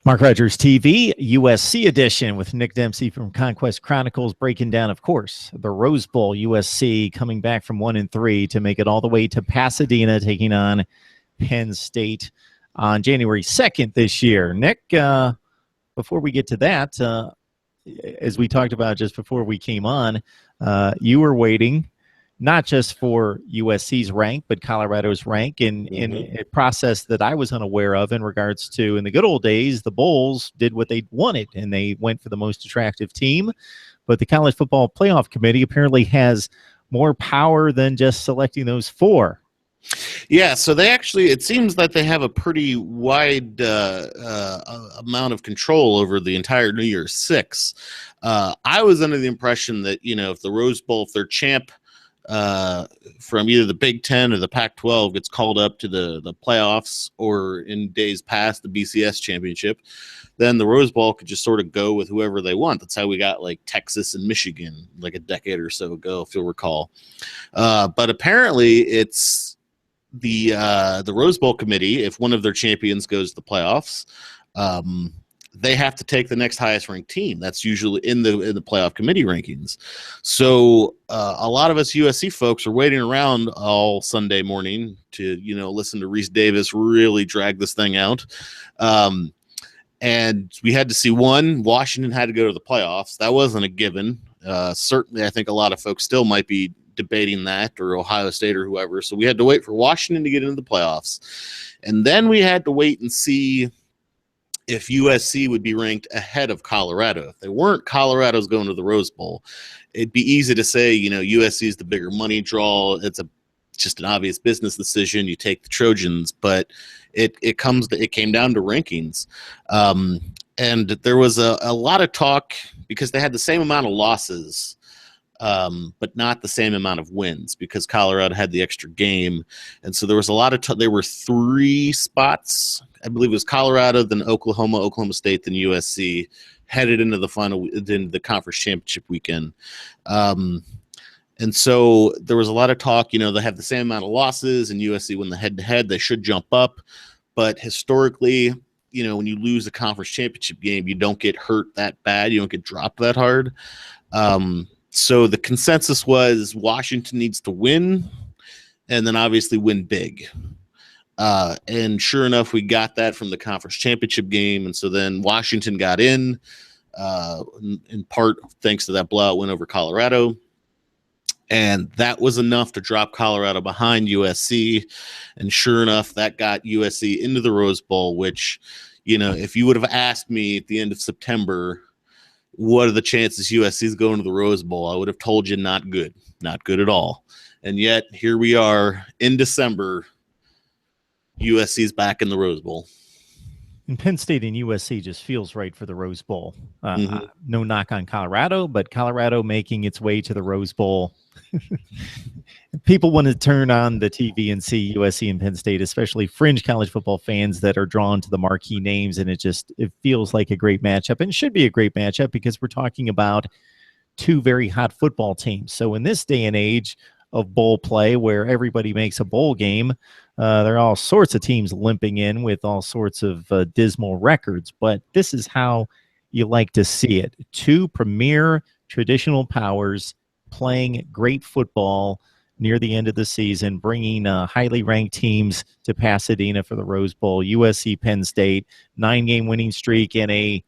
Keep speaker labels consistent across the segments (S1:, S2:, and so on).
S1: Mark Rogers TV, USC edition with Nick Dempsey from Conquest Chronicles breaking down, of course, the Rose Bowl. USC coming back from 1-3 to make it all the way to Pasadena, taking on Penn State on January 2nd this year. Nick, before we get to that, as we talked about just before we came on, you were waiting not just for USC's rank, but Colorado's rank in a process that I was unaware of in regards to, in the good old days, the Bulls did what they wanted, and they went for the most attractive team. But the College Football Playoff Committee apparently has more power than just selecting those four.
S2: Yeah, so they actually, it seems that they have a pretty wide amount of control over the entire New Year's Six. I was under the impression that, if the Rose Bowl, if their champ from either the Big Ten or the Pac-12 gets called up to the playoffs, or in days past the BCS championship, then the Rose Bowl could just sort of go with whoever they want. That's how we got like Texas and Michigan like a decade or so ago, if you'll recall. But apparently it's the Rose Bowl committee. If one of their champions goes to the playoffs, they have to take the next highest ranked team. That's usually in the playoff committee rankings. So a lot of us USC folks are waiting around all Sunday morning to, listen to Reese Davis really drag this thing out. And we had to see Washington had to go to the playoffs. That wasn't a given. Certainly, I think a lot of folks still might be debating that, or Ohio State or whoever. So we had to wait for Washington to get into the playoffs. And then we had to wait and see if USC would be ranked ahead of Colorado. If they weren't, Colorado's going to the Rose Bowl. It'd be easy to say, USC is the bigger money draw. It's just an obvious business decision. You take the Trojans, but it came down to rankings. And there was a lot of talk because they had the same amount of losses, but not the same amount of wins, because Colorado had the extra game. And so there was a lot of there were three spots. I believe it was Colorado, then Oklahoma State, then USC headed into the conference championship weekend. And so there was a lot of talk, they have the same amount of losses, and USC win the head-to-head, they should jump up. But historically, when you lose a conference championship game, you don't get hurt that bad. You don't get dropped that hard. So the consensus was Washington needs to win, and then obviously win big. And sure enough, we got that from the conference championship game. And so then Washington got in part thanks to that blowout win over Colorado. And that was enough to drop Colorado behind USC. And sure enough, that got USC into the Rose Bowl, which, if you would have asked me at the end of September, what are the chances USC is going to the Rose Bowl, I would have told you not good at all. And yet here we are in December, USC is back in the Rose Bowl.
S1: And Penn State and USC just feels right for the Rose Bowl. No knock on Colorado, but Colorado making its way to the Rose Bowl. People want to turn on the TV and see USC and Penn State, especially fringe college football fans that are drawn to the marquee names. And it feels like a great matchup, and should be a great matchup because we're talking about two very hot football teams. So in this day and age of bowl play where everybody makes a bowl game, there are all sorts of teams limping in with all sorts of dismal records, but this is how you like to see it. Two premier traditional powers playing great football near the end of the season, bringing highly ranked teams to Pasadena for the Rose Bowl. USC, Penn State, 9-game winning streak and a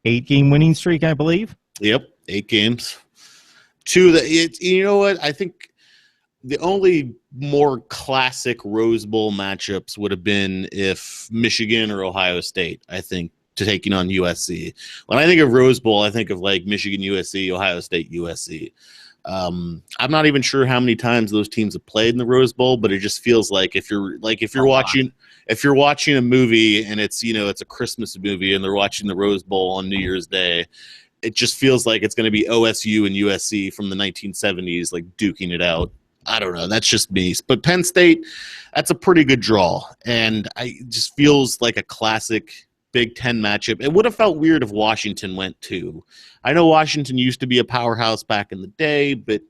S1: 8-game winning streak, I believe.
S2: Yep, 8 games. You know what? I think the only more classic Rose Bowl matchups would have been if Michigan or Ohio State, I think, to taking on USC. When I think of Rose Bowl, I think of like Michigan, USC, Ohio State, USC. I'm not even sure how many times those teams have played in the Rose Bowl, but it just feels like if you're watching a movie and it's a Christmas movie and they're watching the Rose Bowl on New Year's Day, it just feels like it's going to be OSU and USC from the 1970s, like duking it out. I don't know. That's just me. But Penn State, that's a pretty good draw. And it just feels like a classic Big Ten matchup. It would have felt weird if Washington went too. I know Washington used to be a powerhouse back in the day, but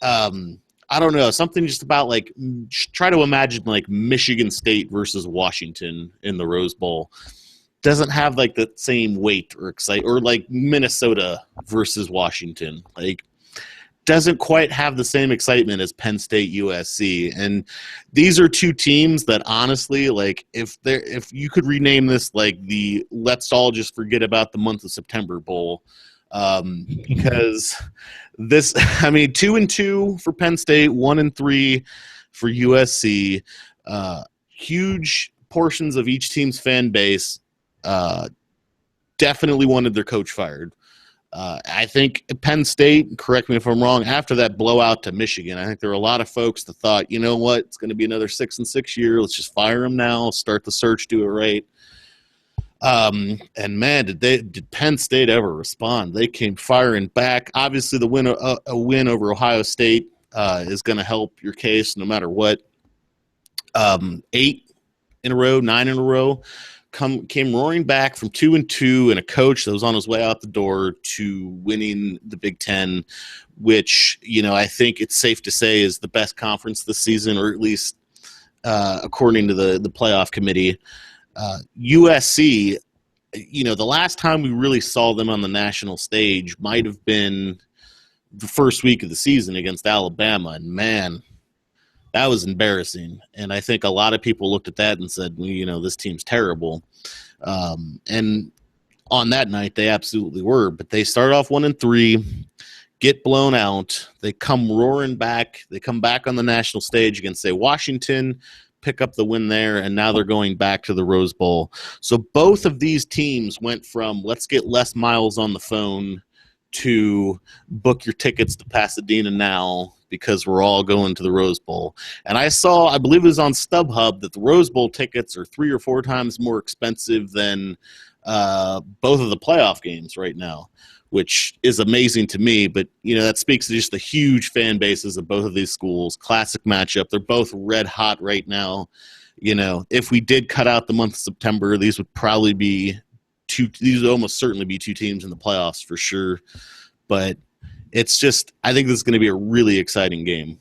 S2: I don't know. Something just about like try to imagine like Michigan State versus Washington in the Rose Bowl. doesn't have like the same weight or excite, or like Minnesota versus Washington, like doesn't quite have the same excitement as Penn State USC. And these are two teams that honestly, like if you could rename this like the let's all just forget about the month of September bowl, because this, I mean, 2-2 for Penn State, 1-3 for USC. Huge portions of each team's fan base definitely wanted their coach fired. I think Penn State, correct me if I'm wrong, after that blowout to Michigan, I think there were a lot of folks that thought, you know what, it's going to be another 6-6 year. Let's just fire him now, start the search, do it right. And man, did Penn State ever respond? They came firing back. Obviously, a win over Ohio State is going to help your case no matter what. 8 in a row, 9 in a row, came roaring back from 2-2, and a coach that was on his way out the door to winning the Big Ten, which, you know, I think it's safe to say is the best conference this season, or at least according to the playoff committee. USC, you know, the last time we really saw them on the national stage might have been the first week of the season against Alabama, and man, that was embarrassing. And I think a lot of people looked at that and said, well, you know, this team's terrible. And on that night, they absolutely were. But they start off 1-3, get blown out. They come roaring back. They come back on the national stage against, say, Washington, pick up the win there, and now they're going back to the Rose Bowl. So both of these teams went from let's get Les Miles on the phone to book your tickets to Pasadena now because we're all going to the Rose Bowl. And I believe it was on StubHub, that the Rose Bowl tickets are 3 or 4 times more expensive than both of the playoff games right now, which is amazing to me. But, you know, that speaks to just the huge fan bases of both of these schools. Classic matchup. They're both red hot right now. You know, if we did cut out the month of September, these would probably be these would almost certainly be 2 teams in the playoffs for sure. But it's just, I think this is going to be a really exciting game.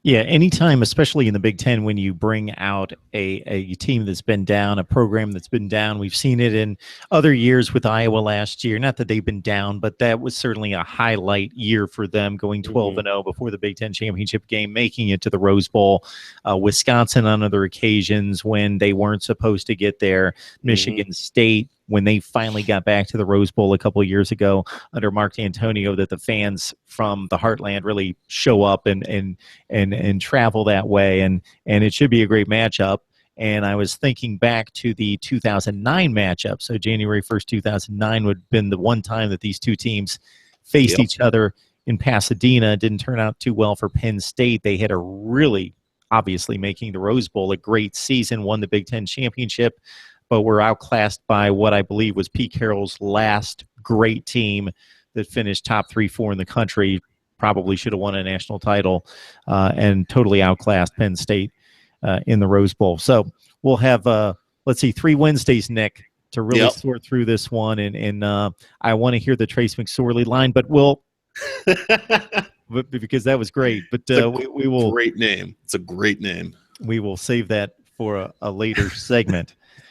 S1: Yeah, anytime, especially in the Big Ten, when you bring out a team that's been down, a program that's been down. We've seen it in other years with Iowa last year. Not that they've been down, but that was certainly a highlight year for them, going 12-0 before the Big Ten championship game, making it to the Rose Bowl. Wisconsin on other occasions when they weren't supposed to get there. Michigan State, when they finally got back to the Rose Bowl a couple of years ago under Mark D'Antonio, that the fans from the Heartland really show up and travel that way, and it should be a great matchup. And I was thinking back to the 2009 matchup. So January 1st, 2009 would have been the one time that these two teams faced each other in Pasadena. It didn't turn out too well for Penn State. They had a really, obviously making the Rose Bowl a great season, won the Big Ten championship, but were outclassed by what I believe was Pete Carroll's last great team that finished top 3-4 in the country. Probably should have won a national title, and totally outclassed Penn State in the Rose Bowl. So we'll have, 3 Wednesdays, Nick, to really sort through this one. And I want to hear the Trace McSorley line, but we'll because that was great. But we will.
S2: Great name. It's a great name.
S1: We will save that for a later segment.